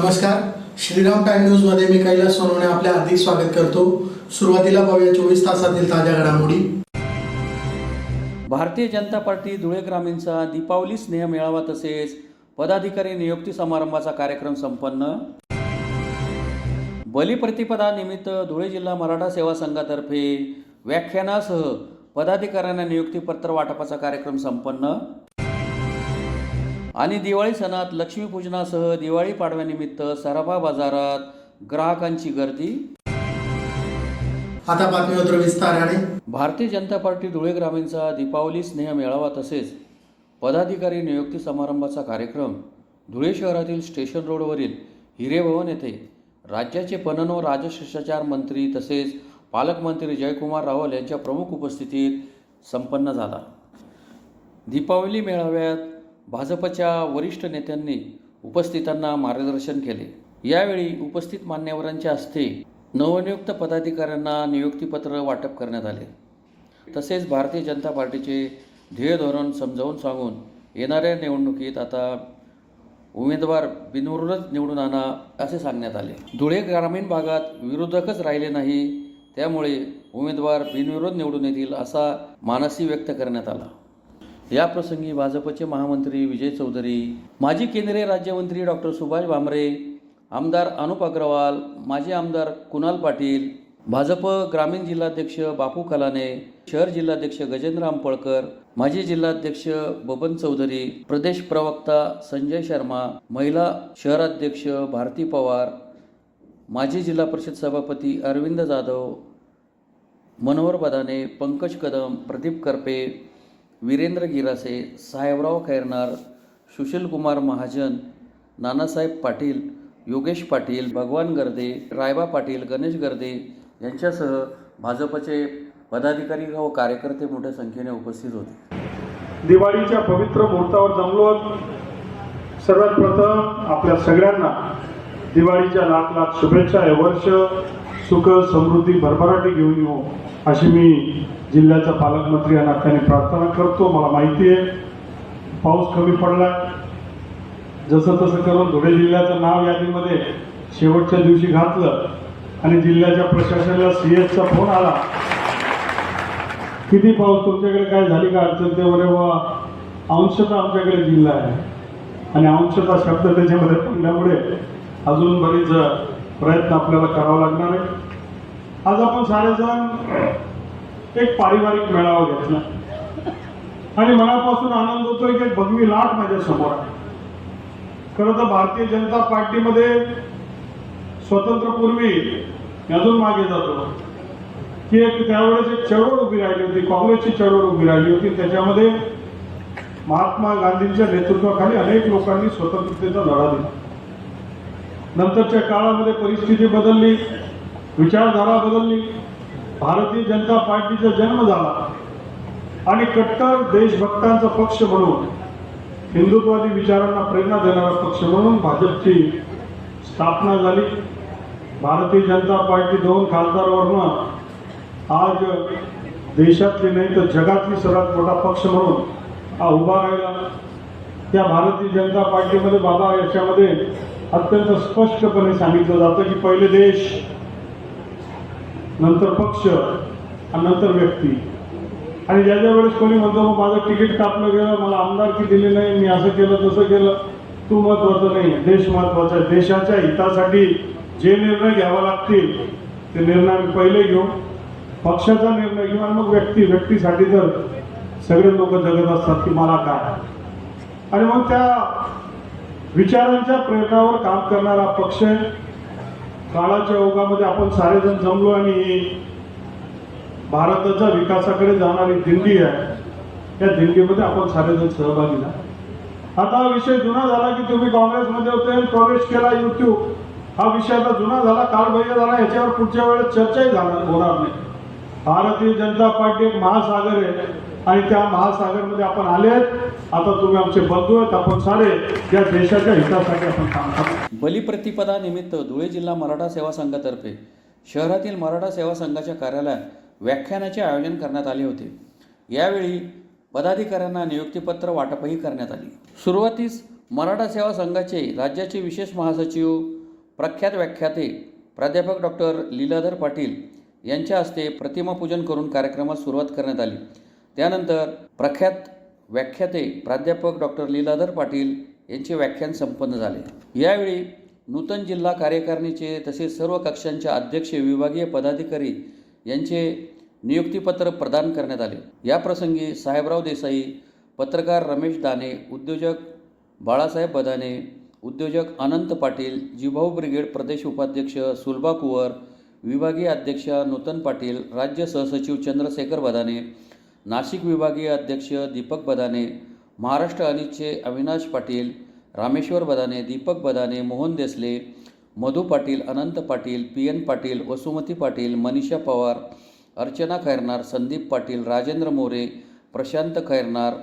नमस्कार, Shriram time news मध्ये मी कैलास सोनवणे आपले हार्दिक स्वागत करतो। सुरुवातीला पाहूया 24 तासातील ताज्या घडामोडी। भारतीय जनता पार्टी धुळे ग्रामीणचा दीपावली स्नेह मेळावा तसेच पदाधिकारी नियुक्ती समारंभाचा कार्यक्रम संपन्न। बलिप्रतिपदानिमित्त धुळे जिल्हा मराठा सेवा संघातर्फे व्याख्यानासह पदाधिकाऱ्यांना नियुक्तीपत्र वाटपाचा कार्यक्रम संपन्न। आणि दिवाळी सणात लक्ष्मीपूजनासह दिवाळी पाडव्यानिमित्त सराफा बाजारात ग्राहकांची गर्दी। आता बातमीपत्र विस्ताराने। भारतीय जनता पार्टी धुळे ग्रामीणचा दीपावली स्नेह मेळावा तसेच पदाधिकारी नियुक्ती समारंभाचा कार्यक्रम धुळे शहरातील स्टेशन रोडवरील हिरेभवन येथे राज्याचे पणन व राजशिष्टाचार मंत्री तसेच पालकमंत्री जयकुमार रावल यांच्या प्रमुख उपस्थितीत संपन्न झाला। दीपावली मेळाव्यात भाजपच्या वरिष्ठ नेत्यांनी उपस्थितांना मार्गदर्शन केले। यावेळी उपस्थित मान्यवरांच्या हस्ते नवनियुक्त पदाधिकाऱ्यांना नियुक्तीपत्र वाटप करण्यात आले। तसेच भारतीय जनता पार्टीचे ध्येय धोरण समजावून सांगून येणाऱ्या निवडणुकीत आता उमेदवार बिनविरोध निवडून आणा असे सांगण्यात आले। धुळे ग्रामीण भागात विरोधकच राहिले नाही, त्यामुळे उमेदवार बिनविरोध निवडून येतील असा मानसी व्यक्त करण्यात आला। या प्रसंगी भाजपचे महामंत्री विजय चौधरी, माजी केंद्रीय राज्यमंत्री डॉक्टर सुभाष भामरे, आमदार अनुप अग्रवाल, माजी आमदार कुणाल पाटील, भाजप ग्रामीण जिल्हाध्यक्ष बापू कलाने, शहर जिल्हाध्यक्ष गजेंद्र आंपळकर, माजी जिल्हाध्यक्ष बबन चौधरी, प्रदेश प्रवक्ता संजय शर्मा, महिला शहराध्यक्ष भारती पवार, माजी जिल्हा परिषद सभापती अरविंद जाधव, मनोहर बदाने, पंकज कदम, प्रदीप करपे, वीरेंद्र गिरासे, साहेबराव खैरनार, सुशील कुमार महाजन, नानासाहेब पाटील, योगेश पाटील, भगवान गर्दे, रायबा पाटील, गणेश गर्दे यांच्यासह भाजपचे पदाधिकारी व कार्यकर्ते मोठ्या संख्येने उपस्थित होते। दिवाळीच्या पवित्र मुहूर्तावर जमलो। सर्वात प्रथम आपल्या सगळ्यांना दिवाळीच्या लाख लाख शुभेच्छा। हे वर्ष सुख समृद्धी भरभराटी घेऊन येऊ अशी मी जिल्ह्याचा पालकमंत्री या नात्याने प्रार्थना करतो। मला माहिती आहे पाऊस कमी पडला, जसं तसं करून धुळे जिल्ह्याचं नाव यादीमध्ये शेवटच्या दिवशी घातलं आणि जिल्ह्याच्या प्रशासनाला सीएसचा फोन आला, किती पाऊस तुमच्याकडे काय झाली का अडचण ते बरे व अंशतः आमच्याकडे जिल्हा आहे आणि अंशतः शब्द त्याच्यामध्ये पडल्यामुळे अजून बरीच प्रयत्न आपल्याला करावा लागणार आहे। आज आपण सारेजण एक पारिवारिक मेळावा घेतला आणि मनापासून आनंद होतोय की एक भगवी लाट माझ्या समोर आहे। खरं तर भारतीय जनता पार्टीमध्ये स्वातंत्र्यपूर्वी अजून मागे जातो की त्यावेळेस एक चळवळ उभी राहिली होती, काँग्रेसची चळवळ उभी राहिली होती। त्याच्यामध्ये महात्मा गांधींच्या नेतृत्वाखाली अनेक लोकांनी स्वतंत्रतेचा लढा दिला। नंतरच्या काळामध्ये परिस्थिती बदलली, विचारधारा बदलली, भारतीय जनता पार्टीचा जन्म झाला आणि कट्टर देशभक्तांचा पक्ष म्हणून, हिंदुत्ववादी विचारांना प्रेरणा देणारा पक्ष म्हणून भाजपची स्थापना झाली। भारतीय जनता पार्टी 2 खासदारावरून आज देशातली नाही तर जगातली सर्वात मोठा पक्ष म्हणून हा उभा राहिला। त्या भारतीय जनता पार्टीमध्ये बाबा याच्यामध्ये अत्यंत स्पष्टपणे सांगितलं जातं की पहिले देश, नंतर पक्ष आणि नंतर व्यक्ती। आणि ज्या वेळेस कोणी म्हणतो मग माझं तिकीट कापलं गेलं, मला आमदारकी दिली नाही, मी असं केलं तसं केलं, तू महत्वाचं नाही, देश महत्वाचा आहे। देशाच्या हितासाठी जे निर्णय घ्यावे लागतील ते निर्णय आम्ही पहिले घेऊ, पक्षाचा निर्णय घेऊ आणि मग व्यक्तीसाठी तर सगळे लोक जगत असतात की मला काय, आणि मग त्या विचारांच्या प्रेरणावर काम करणारा पक्ष आहे। काळाच्या ओघामध्ये आपण सारेजण जमलो आणि भारताच्या विकासाकडे जाणारी दिंडी आहे, त्या दिंडीमध्ये आपण सारेजण सहभागी झाला। आता हा विषय जुना झाला की तुम्ही काँग्रेसमध्ये होते, प्रवेश केला, युट्यूब हा विषय आता जुना झाला, कालबाह्य झाला, याच्यावर पुढच्या वेळेस चर्चाही होणार नाही। भारतीय जनता पार्टी एक महासागर आहे आणि त्या महासागरमध्ये आपण आले आहेत। आता तुम्ही आमचे बंधू आहेत, आपण सारे या देशाच्या हितासाठी आपण काम करू। बलिप्रतिपदानिमित्त धुळे जिल्हा मराठा सेवा संघातर्फे शहरातील मराठा सेवा संघाच्या कार्यालयात व्याख्यानाचे आयोजन करण्यात आले होते। यावेळी पदाधिकाऱ्यांना नियुक्तीपत्र वाटपही करण्यात आली। सुरुवातीस मराठा सेवा संघाचे राज्याचे विशेष महासचिव प्रख्यात व्याख्याते प्राध्यापक डॉक्टर लीलाधर पाटील यांच्या हस्ते प्रतिमापूजन करून कार्यक्रमास सुरुवात करण्यात आली. त्यानंतर प्रख्यात व्याख्याते प्राध्यापक डॉक्टर लीलाधर पाटील यांचे व्याख्यान संपन्न झाले. यावेळी नूतन जिल्हा कार्यकारिणीचे तसेच सर्व कक्षांच्या अध्यक्ष, विभागीय पदाधिकारी यांचे नियुक्तीपत्र प्रदान करण्यात आले. याप्रसंगी साहेबराव देसाई, पत्रकार रमेश दाने, उद्योजक बाळासाहेब बदाने, उद्योजक अनंत पाटील, जिभाऊ ब्रिगेड प्रदेश उपाध्यक्ष सुलभा कुवर, विभागीय अध्यक्ष नूतन पाटील, राज्य सहसचिव चंद्रशेखर बदाने, नाशिक विभागीय अध्यक्ष दीपक बदाने, महाराष्ट्र अनिसचे अविनाश पाटील, रामेश्वर बदाने, दीपक बदाने, मोहन देसले, मधु पाटील, अनंत पाटील, PN पाटील, वसुमती पाटील, मनीषा पवार, अर्चना खैरनार, संदीप पाटील, राजेंद्र मोरे, प्रशांत खैरनार,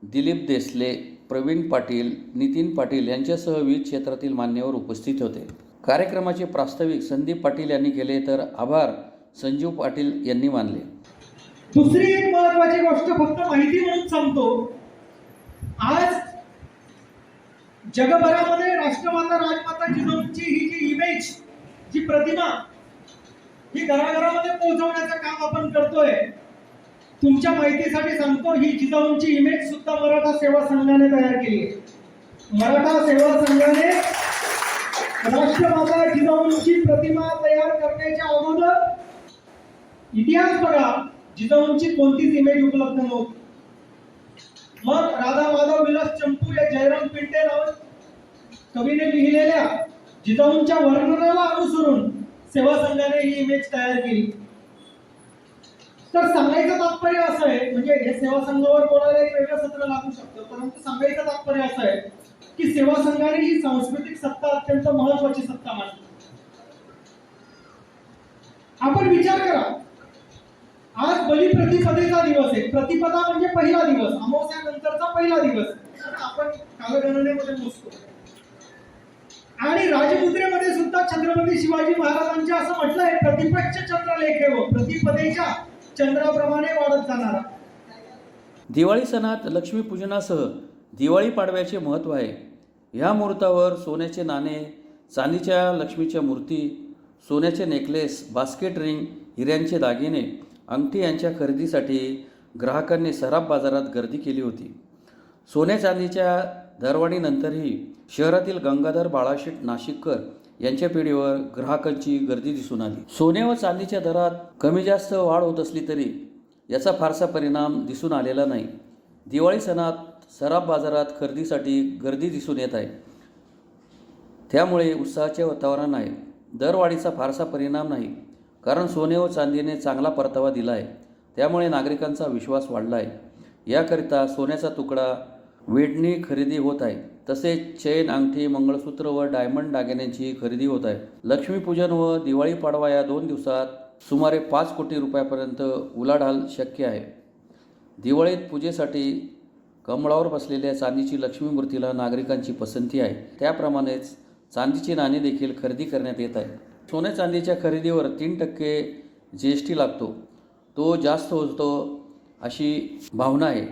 दिलीप देसले, प्रवीण पाटील, नितीन पाटील यांच्यासह विविध क्षेत्रातील मान्यवर उपस्थित होते. कार्यक्रमाचे प्रास्ताविक संदीप पाटील यांनी केले तर आभार संजीव पाटील यांनी मानले. दुसरी एक महत्वाची गोष्ट फक्त माहिती म्हणून सांगतो. आज जगभरामध्ये राष्ट्रमाता राजमाता जिजाऊंची ही जी इमेज, जी प्रतिमा, ही घराघरामध्ये पोहोचवण्याचं काम आपण करतोय. तुमच्या माहितीसाठी सांगतो, ही जिजाऊंची इमेज सुद्धा मराठा सेवा संघाने तयार केली आहे. मराठा सेवा संघाने राष्ट्रमाता जिजाऊंची प्रतिमा तयार करण्याच्या अगोदर इतिहास बघा, जिजाऊंची कोणतीच इमेज उपलब्ध नव्हती. मग राधा माधव विलास चंपू या जयराम पिंटे नावाच्या कवीने लिहिलेल्या जिजाऊंच्या वर्णनाला अनुसरून सेवा संघाने ही इमेज तयार केली. तर सांगायचं तात्पर्य असं आहे, म्हणजे हे सेवा संघावर बोलायला एक वेगळं सत्र लागू शकतं, परंतु सांगायचं तात्पर्य असं आहे की सेवा संघाने ही सांस्कृतिक सत्ता अत्यंत महत्वाची सत्ता मानली. आपण विचार करा, आज बलिप्रतिपदेचा दिवस आहे. प्रतिपदा म्हणजे पहिला दिवस, अमावस्यानंतरचा पहिला दिवस आपण कालगणनेमध्ये मोजतो. आणि राजमुद्रेमध्ये सुद्धा छत्रपती शिवाजी महाराजांचे असं म्हटलंय, प्रतिपक्ष चंद्रलेखे व प्रतिपदेच्या चंद्राप्रमाणे वाढत जाणारा. दिवाळी सणात लक्ष्मीपूजनासह दिवाळी पाडव्याचे महत्त्व आहे. ह्या मुहूर्तावर सोन्याचे नाणे, चांदीच्या लक्ष्मीच्या मूर्ती, सोन्याचे नेकलेस, बास्केट रिंग, हिऱ्यांचे दागिने, अंगठी यांच्या खरेदीसाठी ग्राहकांनी सराफ बाजारात गर्दी केली होती. सोन्या चांदीच्या दरवाढीनंतरही शहरातील गंगाधर बाळाशेठ नाशिककर यांच्या पिढीवर ग्राहकांची गर्दी दिसून आली. सोने व चांदीच्या दरात कमी जास्त वाढ होत असली तरी याचा फारसा परिणाम दिसून आलेला नाही. दिवाळी सणात सराफ बाजारात खरेदीसाठी गर्दी दिसून येत आहे. त्यामुळे उत्साहाचे वातावरण आहे. दरवाढीचा फारसा परिणाम नाही, कारण सोने व चांदीने चांगला परतावा दिला आहे. त्यामुळे नागरिकांचा विश्वास वाढला आहे. याकरिता सोन्याचा तुकडा, वेडणी खरेदी होत आहे. तसेच चैन, अंगठी, मंगळसूत्र व डायमंड दागिन्यांची खरेदी होत आहे. लक्ष्मीपूजन व दिवाळी पाडवा या 2 दिवसात सुमारे 5 कोटी रुपयापर्यंत उलाढाल शक्य आहे. दिवाळीत पूजेसाठी कमळावर बसलेल्या चांदीची लक्ष्मी मूर्तीला नागरिकांची पसंती आहे. त्याप्रमाणेच चांदीची नाणी देखील खरेदी करण्यात येत आहे. सोन्या चांदीच्या खरेदीवर 3% GST लागतो. तो जास्त होतो अशी भावना आहे.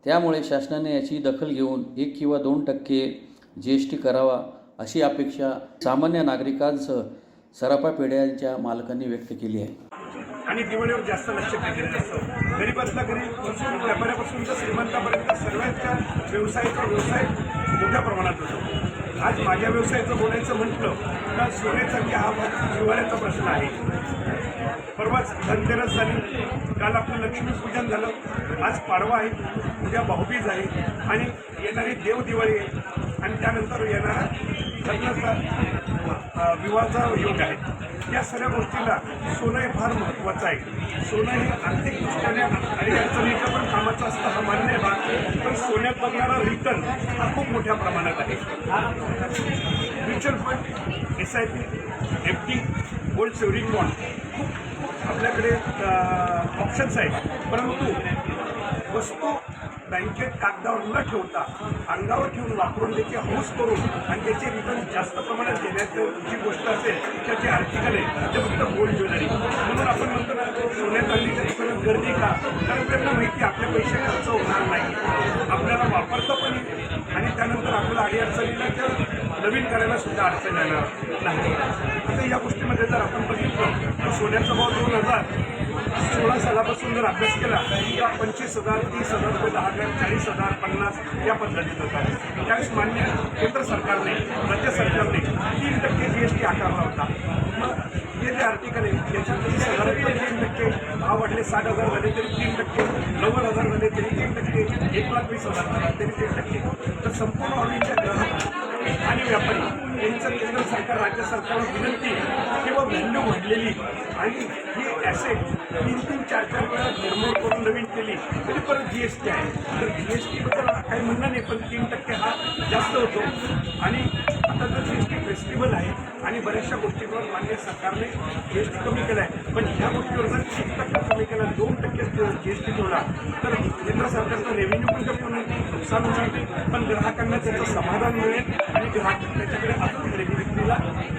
त्यामुळे शासनाने याची दखल घेऊन 1 किंवा 2% GST करावा अशी अपेक्षा सामान्य नागरिकांसह सराफा पेढ्यांच्या मालकांनी व्यक्त केली आहे. आणि दिवाळीवर जास्त लक्ष केंद्रित असतं. गरीबातला गरीब पासून व्यापाऱ्यापासून तर श्रीमंतापर्यंत सर्वांच्या व्यवसाय मोठ्या प्रमाणात होतो. आज माझ्या व्यवसायाचं बोलायचं म्हटलं तर सोन्याचा हा जिव्हाळ्याचा प्रश्न आहे. परवाच धनतेरस झाली, काल आपलं लक्ष्मीपूजन झालं, आज पाडवा आहे, उद्या भाऊबीज आहे आणि येणारी देव दिवाळी आहे आणि त्यानंतर येणारा लग्नाचा विवाहाचा योग आहे. या सगळ्या गोष्टीला सोनं हे फार महत्त्वाचं आहे. सोनं हे आर्थिक दृष्ट्याने आणि अडचणीच्या पण कामाचं असतं, हा मान्य आहे. पण सोन्यात बघणारा रिटर्न हा खूप मोठ्या प्रमाणात आहे. Mutual fund, SIP, FD, gold saving bond खूप आपल्याकडे ऑप्शन्स आहेत. परंतु वस्तू बँकेत कागदावर न ठेवता अंगावर ठेवून वापरून त्याची हौस करून आणि त्याचे रिटर्न जास्त प्रमाणात देण्याची जी गोष्ट असेल त्याची आर्टिकल आहे ते फक्त गोल्ड ज्वेलरी. म्हणून आपण म्हणतो ना सोन्या चांदीच्या दुकानात गर्दी का? कारण त्यांना माहिती आपले पैसे खर्च होणार नाही, आपल्याला वापरता पण आणि त्यानंतर आपल्याला अडीअडचणीला नवीन करायला सुद्धा अडचण येणार नाही. आता या गोष्टीमध्ये जर आपण बघितलं तर सोन्याचा भाव 2016 सालापासून जर अभ्यास केला तर 25,000, 30,000 रुपये, 10,000, 40,000, 50 या पद्धतीत होता. त्यावेळेस मान्य केंद्र सरकारने, राज्य सरकारने 3% GST आकारला होता. मग हे जे आर्टिकल आहे त्याच्यात साधारणपणे 3% भाव वाढले, 60,000 झाले तरी 3%, 90,000 झाले तरी 3%, 1,20,000 झाले तरी 3%. तर संपूर्ण ऑर्डरच्या ग्राहक आणि व्यापारी यांचं केंद्र सरकार, राज्य सरकारला विनंती किंवा व्हॅल्यू वाढलेली आणि ही ॲसेट 3-3, 4-4 वेळा निर्मूळ करून नवीन केली तरी परत GST आहे. तर GSTबद्दल काही म्हणणं नाही, पण 3% हा जास्त होतो. आणि आता जर GST फेस्टिवल आहे आणि बऱ्याचशा गोष्टींवर मान्य सरकारने GST कमी केला आहे, पण ह्या गोष्टीवर जर 1% कमी केला, 2% GST ठेवला तर केंद्र सरकारचं रेव्हेन्यू पण कमी होणार, नुकसान होणार, पण ग्राहकांना त्याचं समाधान मिळेल आणि ग्राहक त्याच्याकडे अजून खरेदी विक्रीला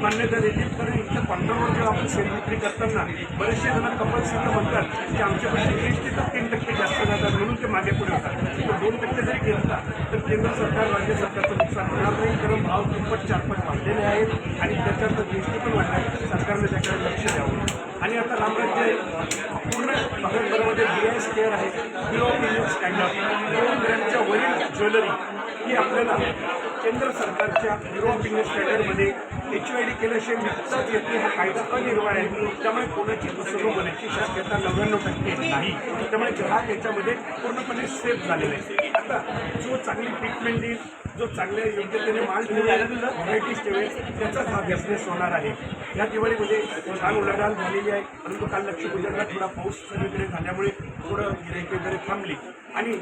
मान्यता देतील. कारण इथल्या कॉन्टरवर जेव्हा आपण सेल विक्री करताना बरेचसे जण कंपल्सरी म्हणतात की आमच्याकडे GST तर 3% जास्त जातात म्हणून ते मागे पुढे होतात. तर 2% जरी घेतला तर केंद्र सरकार, राज्य सरकारचं नुकसान होणार नाही, कारण भाव 3-4 वाढलेले आहेत आणि त्याच्यात GST पण वाढणार. सरकारने त्याकडे लक्ष द्यावं. आणि आता रामराज्य आहे, पूर्ण भारतभरामध्ये BIS केअर आहे, ब्युरो ऑफ इंडियन स्टँडर्ड, 2 ग्रॅमच्या वरील ज्वेलरी ही आपल्याला केंद्र सरकारच्या ब्युरो ऑफ इंडियन स्टँडर्डमध्ये HUID केल्याशिवाय विकताच येत नाही. हा कायदा अनिर्वाय आहे. त्यामुळे कोणाची फसवणूक होण्याची शक्यता 99% नाही. त्यामुळे ग्राहक याच्यामध्ये पूर्णपणे सेफ झालेले आहे. आता जो चांगली ट्रीटमेंट देईल, जो चांगल्या योग्यतेने माल ठेवेल, व्हरायटीज ठेवेल, त्याचाच हा बिझनेस होणार आहे. या दिवाळीमध्ये छान उलाढाल झालेली आहे, परंतु काल लक्ष्मीपूजनला थोडा पाऊस सगळीकडे झाल्यामुळे थोडं गिऱ्हाईके वगैरे थांबली आणि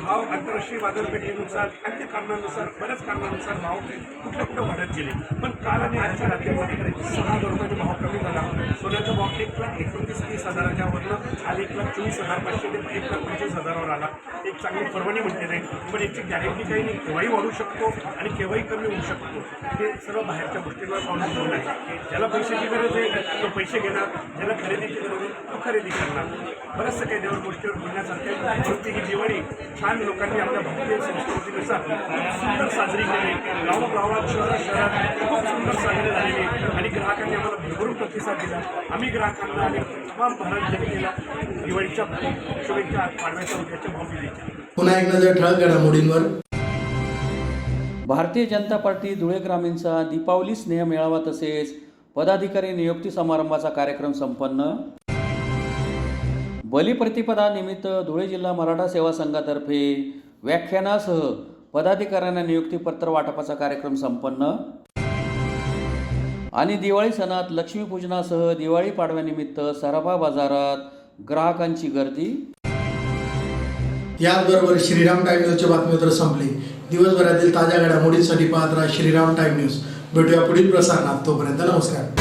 भाव आंतरराष्ट्रीय बाजारपेठेनुसार, अन्य कारणानुसार, बऱ्याच कारणानुसार भाव कुठं वाढत गेले. पण काल आणि आजच्या रात्रीमध्ये 6,000 रुपयाचा भाव कमी झाला. सोन्याचा भाव 1,29,30,000च्या वरनं आज 1,24,500 ते 1,25,000वर आला. एक चांगली परवानी म्हणते नाही, पण याची गॅरंटी काही नाही. केव्हाही वाढू शकतो आणि केव्हाही कमी होऊ शकतो. हे सर्व बाहेरच्या गोष्टींवर अवलंबून आहे. ज्याला पैशाची गरज आहे तो पैसे घेणार, ज्याला खरेदीची गरज आहे तो खरेदी करणार. बऱ्याचशा काही देवर गोष्टीवर बोलण्यासारख्या, परंतु ही दिवाळी छान लोकांनी आपल्या भारतीय संस्कृतीनुसार खूप सुंदर साजरी केली. गावोगावात, शहरात खूप सुंदर साजरी झालेली आणि ग्राहकांनी आम्हाला भरभरून प्रतिसाद दिला. आम्ही ग्राहकांना आणि तमाम भारत जनतेला दिवाळीच्या शुभेच्छा, पाडव्याच्या उद्याच्या भाऊबीजेच्या. पुन्हा एक नजर ठळक घडामोडींवर. भारतीय जनता पार्टी धुळे ग्रामीणचा दीपावली स्नेह मेळावा तसेच पदाधिकारी नियुक्ती समारंभाचा कार्यक्रम संपन्न. बलिप्रतिपदानिमित्त धुळे जिल्हा मराठा सेवा संघातर्फे व्याख्यानासह पदाधिकाऱ्यांना नियुक्तीपत्र वाटपाचा कार्यक्रम संपन्न. आणि दिवाळी सणात लक्ष्मीपूजनासह दिवाळी पाडव्यानिमित्त सराफा बाजारात ग्राहकांची गर्दी. याचबरोबर श्रीराम टाइम न्यूजची बातमी तर संपली. दिवसभरातील ताज्या घडामोडींसाठी पाहत राहा श्रीराम टाइम न्यूज. भेटूया पुढील प्रसारणात. तोपर्यंत नमस्कार.